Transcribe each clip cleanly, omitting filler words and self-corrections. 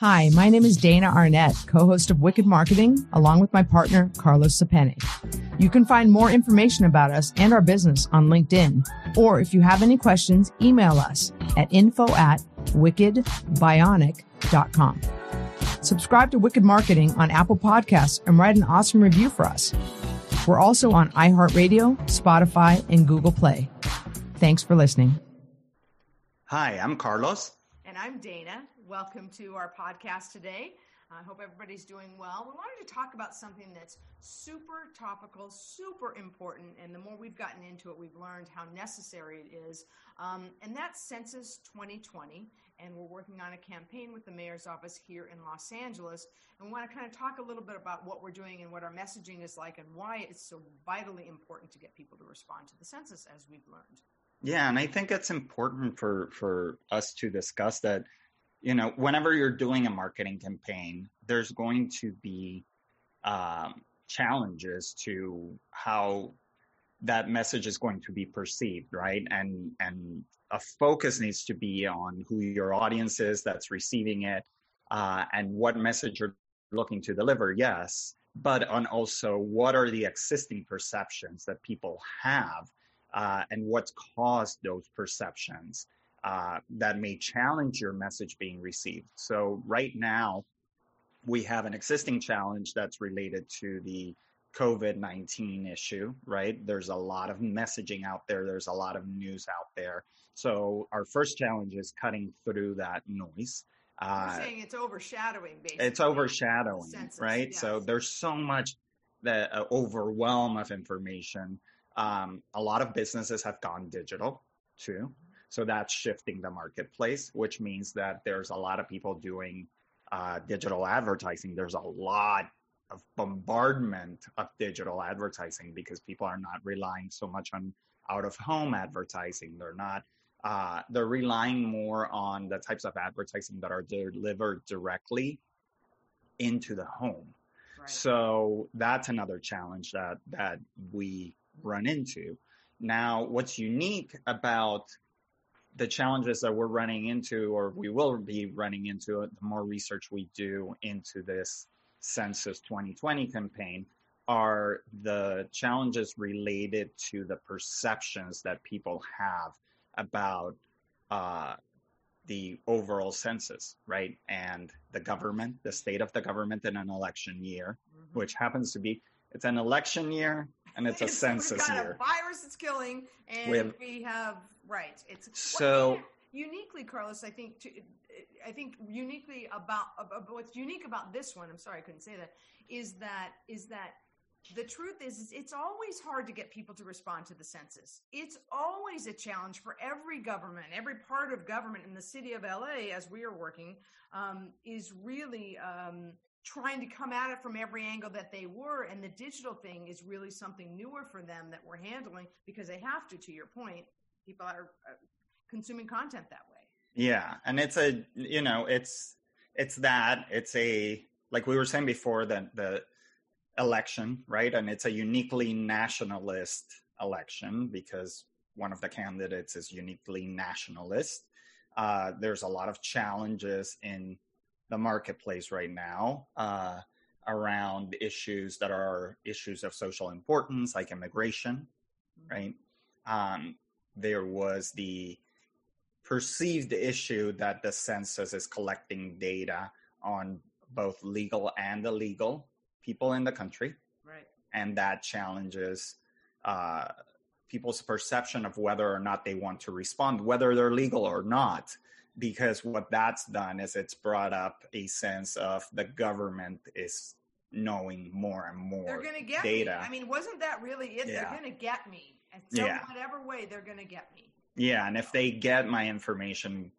Hi, my name is Dana Arnett, co-host of Wicked Marketing, along with my partner, Carlos Sapene. You can find more information about us and our business on LinkedIn, or if you have any questions, email us at info@wickedbionic.com. Subscribe to Wicked Marketing on Apple Podcasts and write an awesome review for us. We're also on iHeartRadio, Spotify, and Google Play. Thanks for listening. Hi, I'm Carlos. And I'm Dana. Welcome to our podcast today. I hope everybody's doing well. We wanted to talk about something that's super topical, super important, and the more we've gotten into it, we've learned how necessary it is, and that's Census 2020, and we're working on a campaign with the mayor's office here in Los Angeles, and we want to kind of talk a little bit about what we're doing and what our messaging is like and why it's so vitally important to get people to respond to the census, as we've learned. Yeah, and I think it's important for us to discuss that, you know, whenever you're doing a marketing campaign, there's going to be challenges to how that message is going to be perceived, right? And a focus needs to be on who your audience is that's receiving it, and what message you're looking to deliver, yes, but on also what are the existing perceptions that people have, and what's caused those perceptions that may challenge your message being received. So right now, we have an existing challenge that's related to the COVID-19 issue, right? There's a lot of messaging out there. There's a lot of news out there. So our first challenge is cutting through that noise. You're saying it's overshadowing, basically. It's overshadowing, Census, right? yes. So there's so much that overwhelm of information. A lot of businesses have gone digital too. So that's shifting the marketplace, which means that there's a lot of people doing digital advertising. There's a lot of bombardment of digital advertising because people are not relying so much on out-of-home advertising. They're relying more on the types of advertising that are delivered directly into the home. Right. So that's another challenge that we run into. Now, what's unique about the challenges that we're running into, or we will be running into, the more research we do into this Census 2020 campaign, are the challenges related to the perceptions that people have about the overall census, right? And the government, the state of the government in an election year, which happens to be, it's an election year and it's a census year. We've got a virus that's killing, and we have right. It's so uniquely, Carlos. I think uniquely about what's unique about this one. I'm sorry, I couldn't say that. Is that the truth is it's always hard to get people to respond to the census. It's always a challenge for every government, every part of government in the city of LA, as we are working, is really trying to come at it from every angle that they were. And the digital thing is really something newer for them that we're handling because they have to your point, people are consuming content that way. Yeah. And it's like we were saying before, the election, right? And it's a uniquely nationalist election because one of the candidates is uniquely nationalist. There's a lot of challenges in the marketplace right now around issues that are issues of social importance, like immigration, right? There was the perceived issue that the census is collecting data on both legal and illegal people in the country, right? And that challenges people's perception of whether or not they want to respond, whether they're legal or not. Because what that's done is it's brought up a sense of the government is knowing more and more data. They're going to get me. I mean, wasn't that really it? Yeah. They're going to get me. And so whatever way, they're going to get me. Yeah, and if they get my information,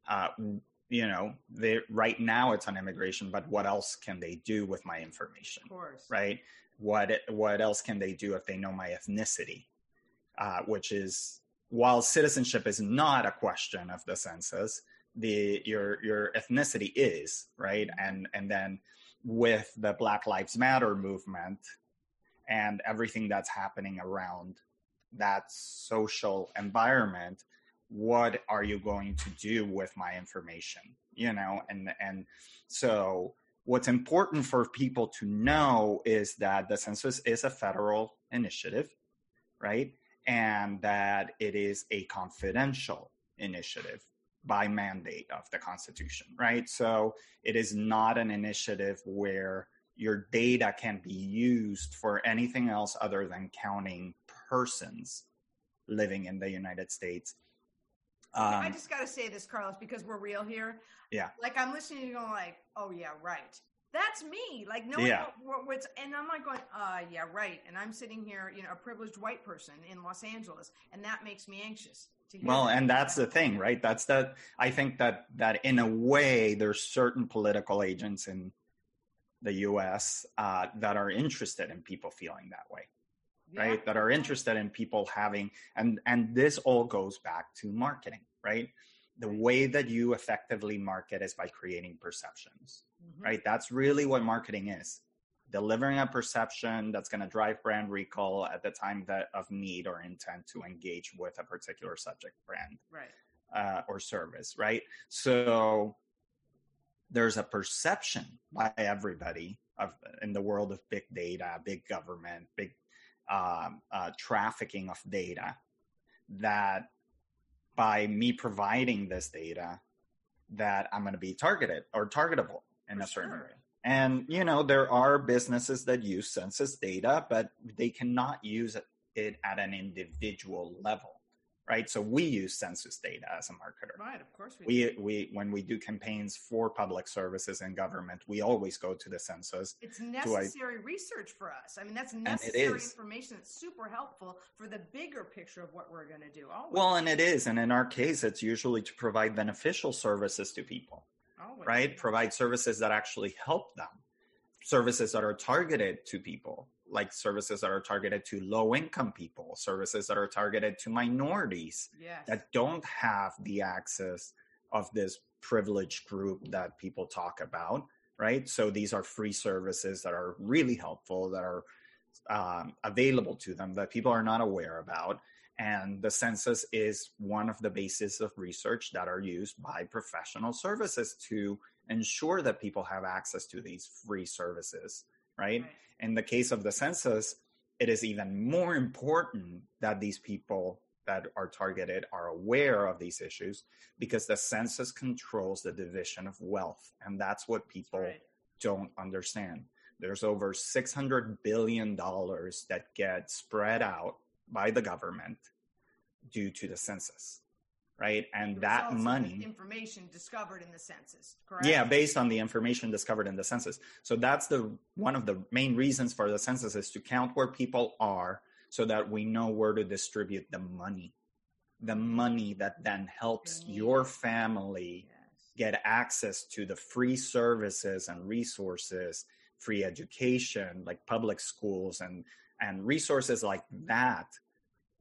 right now it's on immigration, but what else can they do with my information? Of course. Right? What else can they do if they know my ethnicity? Which is, while citizenship is not a question of the census, your ethnicity is, right? And then with the Black Lives Matter movement and everything that's happening around that social environment, what are you going to do with my information? and so what's important for people to know is that the census is a federal initiative, right? And that it is a confidential initiative by mandate of the Constitution, right? So it is not an initiative where your data can be used for anything else other than counting persons living in the United States. I just got to say this, Carlos, because we're real here. Yeah. Like, I'm listening to you going like, oh, yeah, right. That's me. Like, no, what's, and I'm like going, yeah, right. And I'm sitting here, a privileged white person in Los Angeles, and that makes me anxious to hear. Well, and that's the thing, right? I think that in a way, there's certain political agents in the U.S. That are interested in people feeling that way. Right? That are interested in people having, and this all goes back to marketing, right? The way that you effectively market is by creating perceptions, right? That's really what marketing is. Delivering a perception that's going to drive brand recall at the time of need or intent to engage with a particular subject, brand, or service, right? So there's a perception by everybody in the world of big data, big government, big trafficking of data, that by me providing this data, that I'm going to be targeted or targetable in a certain way. And, there are businesses that use census data, but they cannot use it at an individual level. Right. So we use census data as a marketer. Right. Of course we when we do campaigns for public services and government, we always go to the census. It's necessary research for us. I mean, that's necessary information that's super helpful for the bigger picture of what we're going to do. Always. Well, and it is. And in our case, it's usually to provide beneficial services to people. Always. Right. Provide services that actually help them. Services that are targeted to people. Like services that are targeted to low-income people, services that are targeted to minorities that don't have the access of this privileged group that people talk about, right? So these are free services that are really helpful, that are available to them, that people are not aware about. And the census is one of the bases of research that are used by professional services to ensure that people have access to these free services, right? In the case of the census, it is even more important that these people that are targeted are aware of these issues, because the census controls the division of wealth. And that's what people don't understand. There's over $600 billion that get spread out by the government due to the census. Right. And that money, information discovered in the census, correct? Yeah, based on the information discovered in the census. So that's one of the main reasons for the census, is to count where people are so that we know where to distribute the money that then helps your family get access to the free services and resources, free education, like public schools and resources like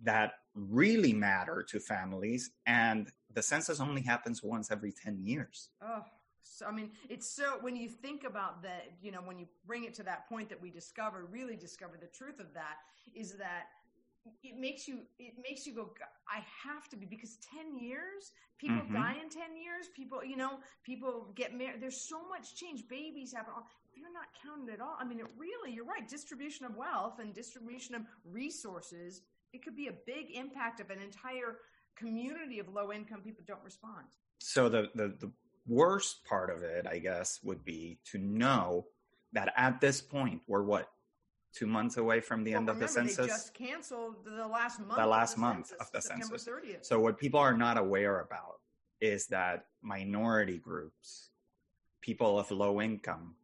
that really matter to families. And the census only happens once every 10 years. Oh, so, I mean, it's so, when you think about that, when you bring it to that point that we really discover the truth of that, is that it makes you go, I have to be, because 10 years, people die in 10 years, people get married. There's so much change. Babies happen. If you're not counted at all, I mean, you're right. Distribution of wealth and distribution of resources, it could be a big impact of an entire community of low-income people don't respond. So the worst part of it, I guess, would be to know that at this point, we're 2 months away from the end of the census? They just canceled the last month. Of the census. September 30th. So what people are not aware about is that minority groups, people of low income,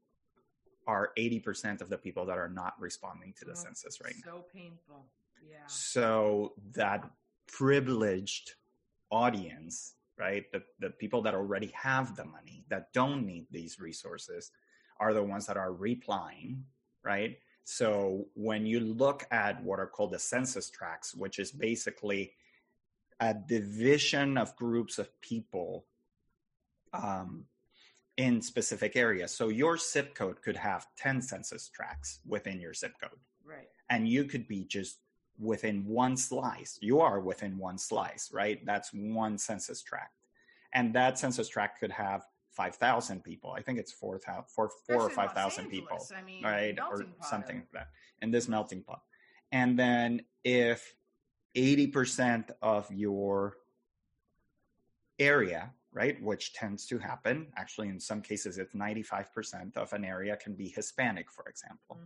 are 80% of the people that are not responding to the census right now. So painful. Yeah. So that privileged audience, right, the people that already have the money, that don't need these resources, are the ones that are replying, right? So when you look at what are called the census tracts, which is basically a division of groups of people in specific areas. So your zip code could have 10 census tracts within your zip code. Right. And you could be just within one slice. You are within one slice, right? That's one census tract. And that census tract could have 5,000 people. I think it's 4,000, four or 5,000 people, I mean, right? Or melting pot something like that in this melting pot. And then if 80% of your area, right, which tends to happen, actually in some cases it's 95% of an area can be Hispanic, for example.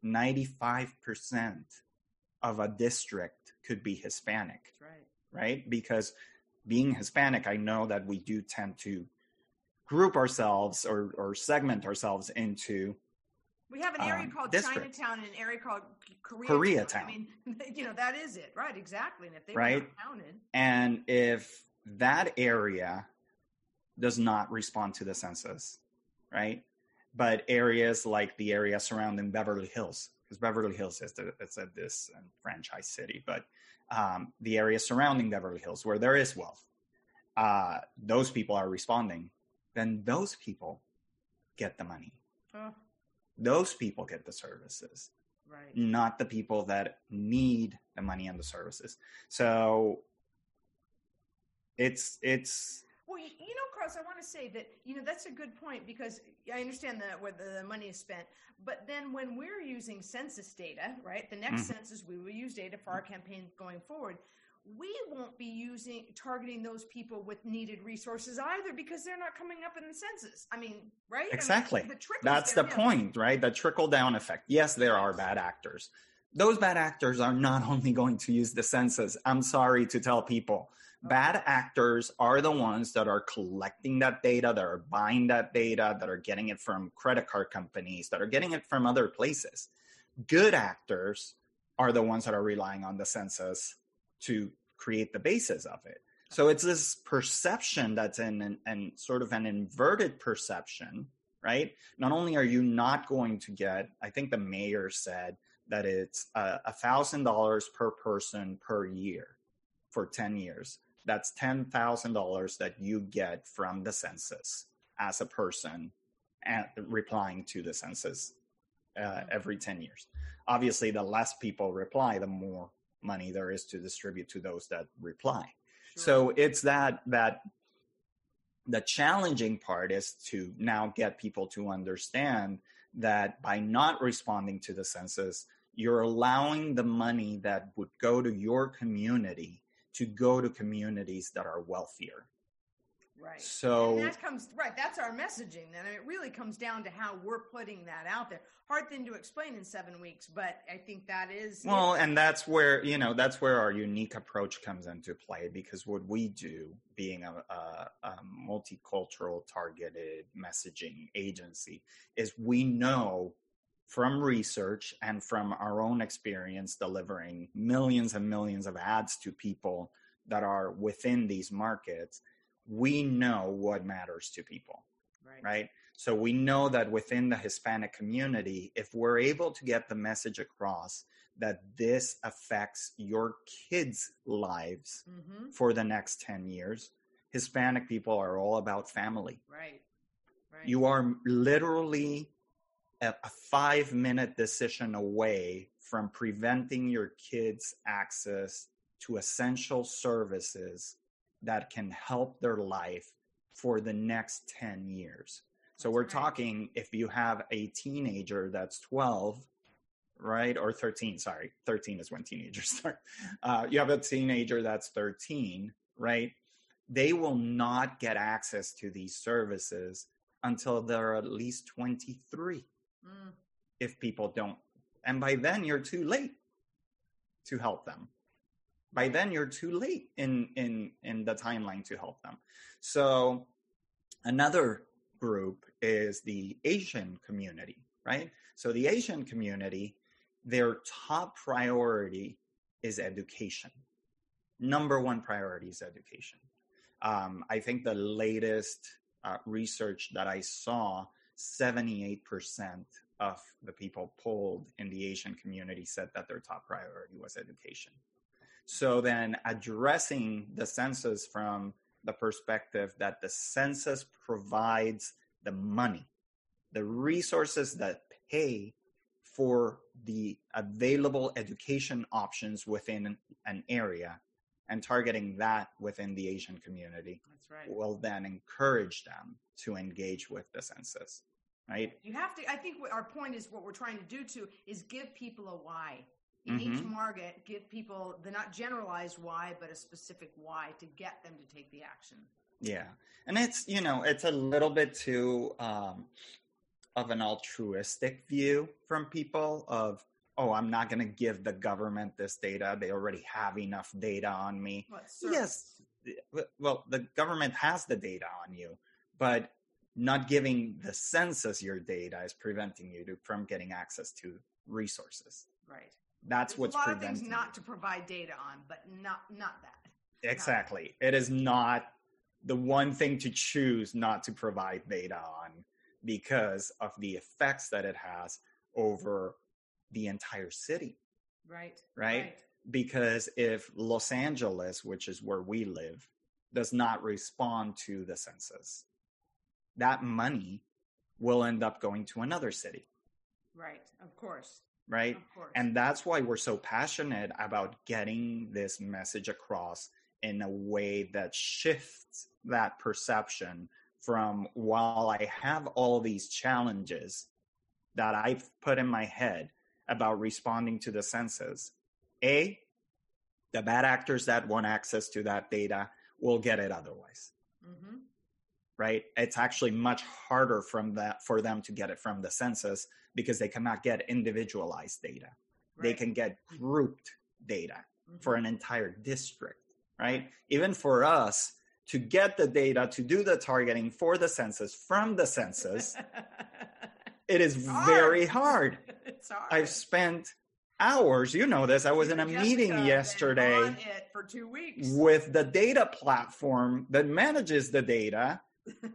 95% of a district could be Hispanic. That's right. Right? Because being Hispanic, I know that we do tend to group ourselves or segment ourselves into. We have an area called districts. Chinatown and an area called Koreatown. I mean, that is it, right? Exactly. And if they right? were not counted. And if that area does not respond to the census, right? But areas like the area surrounding Beverly Hills, because Beverly Hills is this franchise city, but the area surrounding Beverly Hills where there is wealth, those people are responding, then those people get the money. Those people get the services, right? Not the people that need the money and the services. So it's well, Carlos, I want to say that, that's a good point, because I understand that where the money is spent, but then when we're using census data, right, the next census, we will use data for our campaign going forward. We won't be targeting those people with needed resources either, because they're not coming up in the census. I mean, right? Exactly. I mean, that's the point, right? The trickle down effect. Yes, there are bad actors. Those bad actors are not only going to use the census. I'm sorry to tell people. Bad actors are the ones that are collecting that data, that are buying that data, that are getting it from credit card companies, that are getting it from other places. Good actors are the ones that are relying on the census to create the basis of it. So it's this perception that's in sort of an inverted perception, right? Not only are you not going to get, I think the mayor said that it's $1,000 per person per year for 10 years. That's $10,000 that you get from the census as a person and replying to the census every 10 years. Obviously, the less people reply, the more money there is to distribute to those that reply. Sure. So it's that the challenging part is to now get people to understand that by not responding to the census, you're allowing the money that would go to your community to go to communities that are wealthier. Right. So and that's our messaging. And it really comes down to how we're putting that out there. Hard thing to explain in 7 weeks, but I think that is well, and that's where our unique approach comes into play, because what we do, being a multicultural targeted messaging agency, is we know from research and from our own experience delivering millions and millions of ads to people that are within these markets, we know what matters to people, right? So we know that within the Hispanic community, if we're able to get the message across that this affects your kids' lives for the next 10 years, Hispanic people are all about family. Right. You are literally a 5-minute decision away from preventing your kids' access to essential services that can help their life for the next 10 years. So we're talking, if you have a teenager that's 12, right? Or 13, sorry. 13 is when teenagers start. You have a teenager that's 13, right? They will not get access to these services until they're at least 23. If people don't. And by then, you're too late to help them. By then, you're too late in the timeline to help them. So another group is the Asian community, right? So the Asian community, their top priority is education. Number one priority is education. I think the latest research that I saw, 78% of the people polled in the Asian community said that their top priority was education. So then addressing the census from the perspective that the census provides the money, the resources that pay for the available education options within an area, and targeting that within the Asian community That's right. will then encourage them to engage with the census, right? You have to, I think our point is what we're trying to do is give people a why. In each market, give people the not generalized why, but a specific why to get them to take the action. Yeah. And it's, it's a little bit too of an altruistic view from people of, oh, I'm not going to give the government this data. They already have enough data on me. Yes. Well, the government has the data on you, but not giving the census your data is preventing you from getting access to resources. Right. That's what's preventing. There's a lot of things not to provide data on, but not that. Exactly. It is not the one thing to choose not to provide data on because of the effects that it has over the entire city. Right? Because if Los Angeles, which is where we live, does not respond to the census, that money will end up going to another city. Right. Of course. Right? And that's why we're so passionate about getting this message across in a way that shifts that perception from, while I have all these challenges that I've put in my head about responding to the census, the bad actors that want access to that data will get it otherwise. Right? It's actually much harder for them to get it from the census because they cannot get individualized data. They can get grouped data for an entire district, right? Even for us to get the data to do the targeting for the census from the census, it is very hard. It's hard. I've spent hours, you know this, I was in a meeting yesterday for 2 weeks with the data platform that manages the data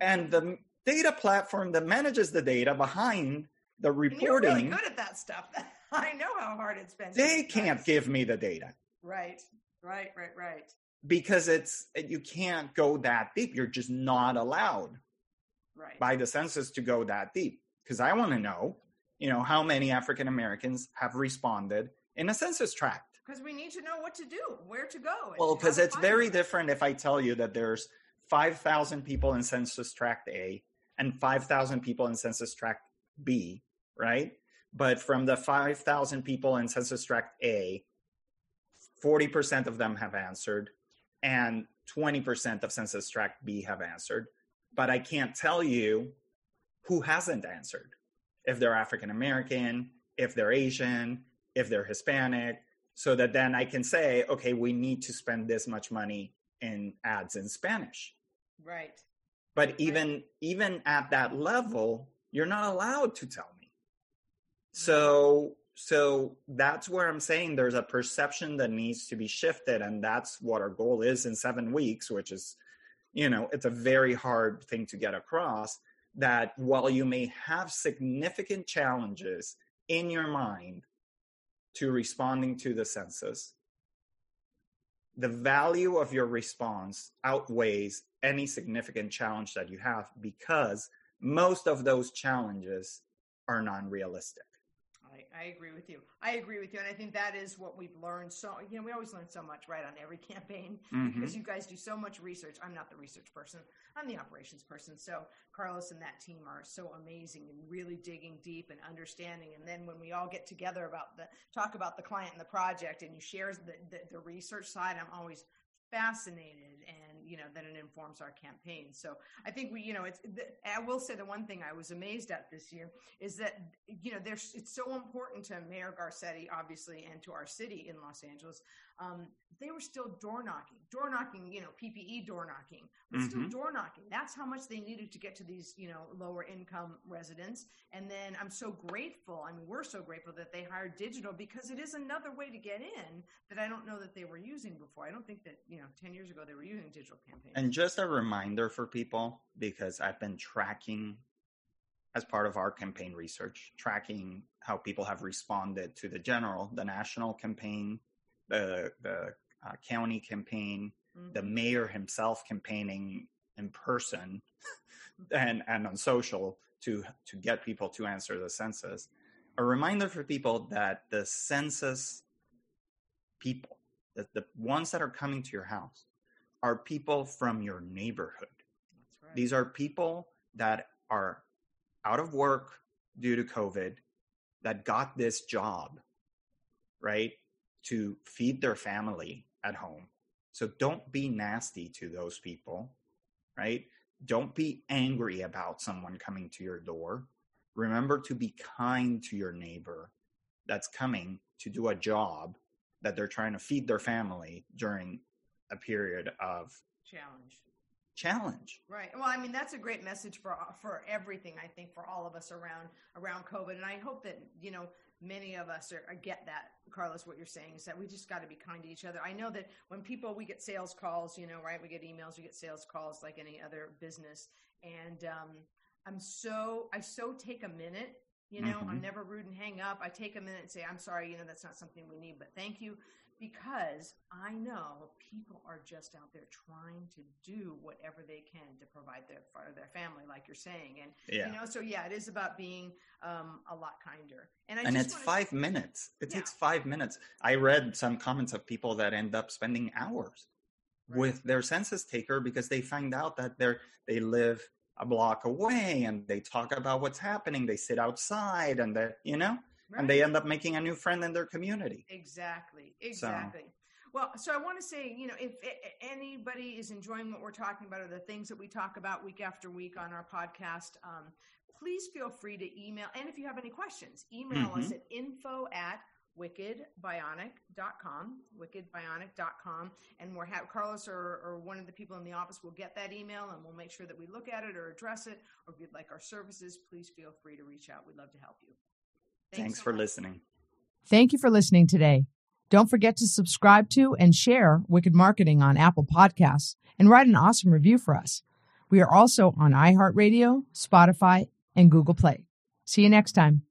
and the data platform that manages the data behind the reporting. And you're really good at that stuff. I know how hard it's been. They can't give me the data. Right. Because you can't go that deep. You're just not allowed by the census to go that deep. Because I want to know, how many African Americans have responded in a census tract. Because we need to know what to do, where to go. Well, because it's very different if I tell you that there's 5,000 people in census tract A and 5,000 people in census tract B, right? But from the 5,000 people in census tract A, 40% of them have answered and 20% of census tract B have answered. But I can't tell you who hasn't answered. If they're African American, if they're Asian, if they're Hispanic, so that then I can say, okay, we need to spend this much money in ads in Spanish. Right. But even at that level, you're not allowed to tell me. So that's where I'm saying there's a perception that needs to be shifted. And that's what our goal is in 7 weeks, which is, it's a very hard thing to get across, that while you may have significant challenges in your mind to responding to the census, the value of your response outweighs any significant challenge that you have, because most of those challenges are non-realistic. I agree with you. And I think that is what we've learned. So, we always learn so much, right, on every campaign, because you guys do so much research. I'm not the research person. I'm the operations person. So Carlos and that team are so amazing and really digging deep and understanding. And then when we all get together talk about the client and the project, and you share the research side, I'm always fascinated, and that it informs our campaign. So I think I will say the one thing I was amazed at this year is that it's so important to Mayor Garcetti, obviously, and to our city in Los Angeles. They were still door knocking, PPE door knocking, but still door knocking. That's how much they needed to get to these lower income residents. And then I'm so grateful. We're so grateful that they hired digital, because it is another way to get in that I don't know that they were using before. I don't think that 10 years ago they were using digital campaigns. And just a reminder for people, because I've been tracking, as part of our campaign research, tracking how people have responded to the national campaign, the county campaign, the mayor himself campaigning in person and on social to get people to answer the census. A reminder for people that the census people the ones that are coming to your house are people from your neighborhood. That's right. These are people that are out of work due to COVID, that got this job, right, to feed their family at home. So don't be nasty to those people, right? Don't be angry about someone coming to your door. Remember to be kind to your neighbor that's coming to do a job that they're trying to feed their family during a period of challenge. Right. Well, I mean, that's a great message for everything, I think, for all of us around COVID. And I hope that, many of us get that, Carlos, what you're saying is that we just got to be kind to each other. I know that when we get sales calls, right, we get emails, we get sales calls like any other business. And I take a minute, I'm never rude and hang up. I take a minute and say, I'm sorry, that's not something we need, but thank you. Because I know people are just out there trying to do whatever they can to provide for their family, like you're saying. And, it is about being a lot kinder. And it's 5 minutes. It takes 5 minutes. I read some comments of people that end up spending hours with their census taker because they find out that they live a block away and they talk about what's happening. They sit outside and Right. And they end up making a new friend in their community. Exactly. So I want to say, if anybody is enjoying what we're talking about or the things that we talk about week after week on our podcast, please feel free to email. And if you have any questions, email us at info@wickedbionic.com, and Carlos or one of the people in the office will get that email, and we'll make sure that we look at it or address it. Or if you'd like our services, please feel free to reach out. We'd love to help you. Thanks for listening. Thank you for listening today. Don't forget to subscribe to and share Wicked Marketing on Apple Podcasts and write an awesome review for us. We are also on iHeartRadio, Spotify, and Google Play. See you next time.